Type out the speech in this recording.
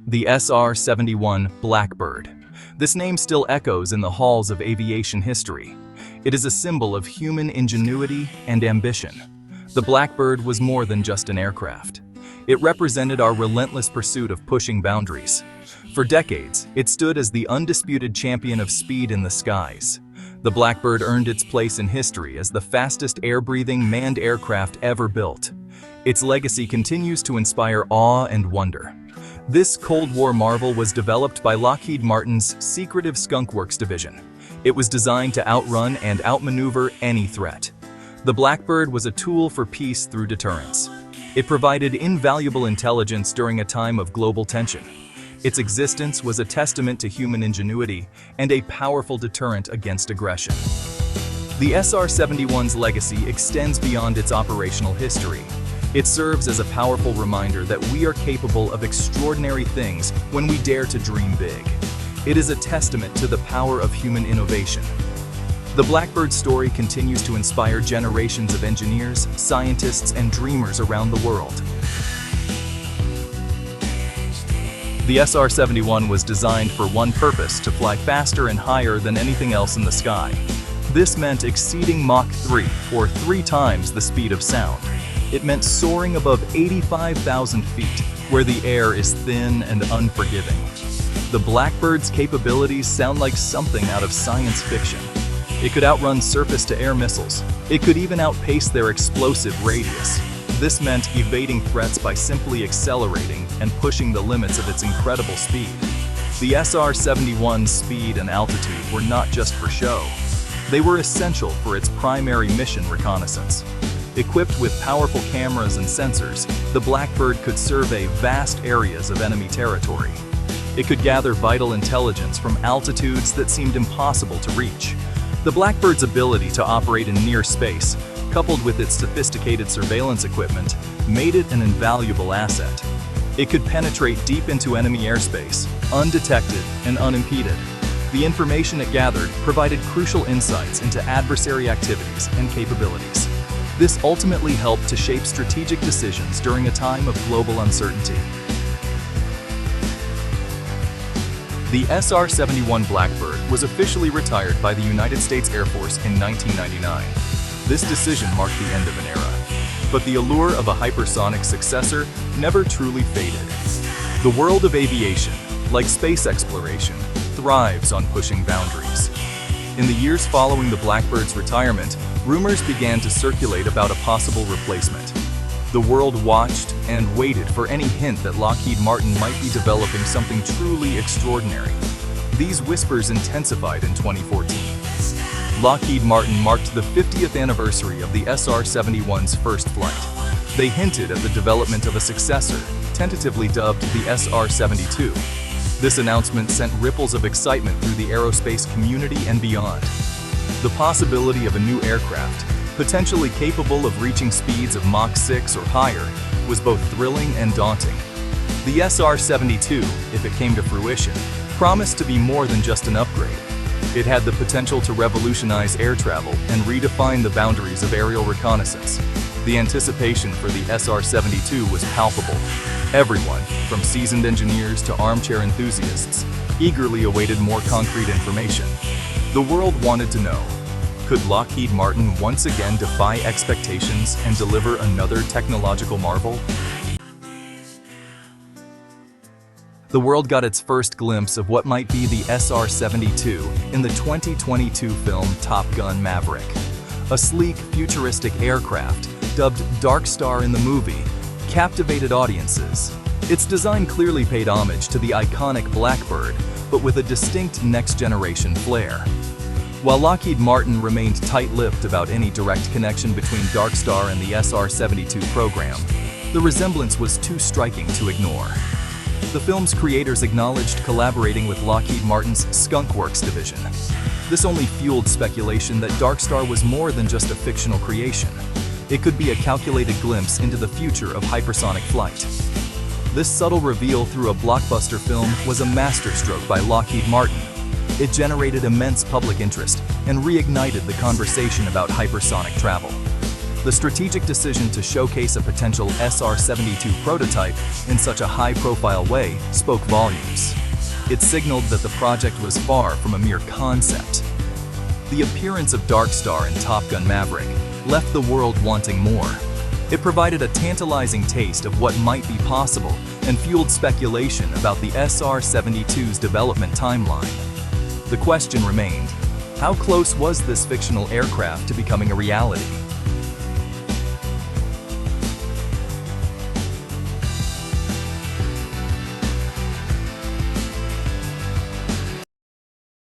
The SR-71 Blackbird. This name still echoes in the halls of aviation history. It is a symbol of human ingenuity and ambition. The Blackbird was more than just an aircraft. It represented our relentless pursuit of pushing boundaries. For decades, it stood as the undisputed champion of speed in the skies. The Blackbird earned its place in history as the fastest air-breathing manned aircraft ever built. Its legacy continues to inspire awe and wonder. This Cold War marvel was developed by Lockheed Martin's secretive Skunk Works division. It was designed to outrun and outmaneuver any threat. The Blackbird was a tool for peace through deterrence. It provided invaluable intelligence during a time of global tension. Its existence was a testament to human ingenuity and a powerful deterrent against aggression. The SR-71's legacy extends beyond its operational history. It serves as a powerful reminder that we are capable of extraordinary things when we dare to dream big. It is a testament to the power of human innovation. The Blackbird story continues to inspire generations of engineers, scientists, and dreamers around the world. The SR-71 was designed for one purpose: to fly faster and higher than anything else in the sky. This meant exceeding Mach 3, or 3 times the speed of sound. It meant soaring above 85,000 feet, where the air is thin and unforgiving. The Blackbird's capabilities sound like something out of science fiction. It could outrun surface-to-air missiles. It could even outpace their explosive radius. This meant evading threats by simply accelerating and pushing the limits of its incredible speed. The SR-71's speed and altitude were not just for show. They were essential for its primary mission: reconnaissance. Equipped with powerful cameras and sensors, the Blackbird could survey vast areas of enemy territory. It could gather vital intelligence from altitudes that seemed impossible to reach. The Blackbird's ability to operate in near space, coupled with its sophisticated surveillance equipment, made it an invaluable asset. It could penetrate deep into enemy airspace, undetected and unimpeded. The information it gathered provided crucial insights into adversary activities and capabilities. This ultimately helped to shape strategic decisions during a time of global uncertainty. The SR-71 Blackbird was officially retired by the United States Air Force in 1999. This decision marked the end of an era. But the allure of a hypersonic successor never truly faded. The world of aviation, like space exploration, thrives on pushing boundaries. In the years following the Blackbird's retirement, rumors began to circulate about a possible replacement. The world watched and waited for any hint that Lockheed Martin might be developing something truly extraordinary. These whispers intensified in 2014. Lockheed Martin marked the 50th anniversary of the SR-71's first flight. They hinted at the development of a successor, tentatively dubbed the SR-72. This announcement sent ripples of excitement through the aerospace community and beyond. The possibility of a new aircraft, potentially capable of reaching speeds of Mach 6 or higher, was both thrilling and daunting. The SR-72, if it came to fruition, promised to be more than just an upgrade. It had the potential to revolutionize air travel and redefine the boundaries of aerial reconnaissance. The anticipation for the SR-72 was palpable. Everyone, from seasoned engineers to armchair enthusiasts, eagerly awaited more concrete information. The world wanted to know, could Lockheed Martin once again defy expectations and deliver another technological marvel? The world got its first glimpse of what might be the SR-72 in the 2022 film Top Gun: Maverick. A sleek, futuristic aircraft, dubbed Darkstar in the movie, captivated audiences. Its design clearly paid homage to the iconic Blackbird, but with a distinct next-generation flair. While Lockheed Martin remained tight-lipped about any direct connection between Darkstar and the SR-72 program, the resemblance was too striking to ignore. The film's creators acknowledged collaborating with Lockheed Martin's Skunk Works division. This only fueled speculation that Darkstar was more than just a fictional creation. It could be a calculated glimpse into the future of hypersonic flight. This subtle reveal through a blockbuster film was a masterstroke by Lockheed Martin. It generated immense public interest and reignited the conversation about hypersonic travel. The strategic decision to showcase a potential SR-72 prototype in such a high-profile way spoke volumes. It signaled that the project was far from a mere concept. The appearance of Darkstar in Top Gun Maverick left the world wanting more. It provided a tantalizing taste of what might be possible and fueled speculation about the SR-72's development timeline. The question remained, how close was this fictional aircraft to becoming a reality?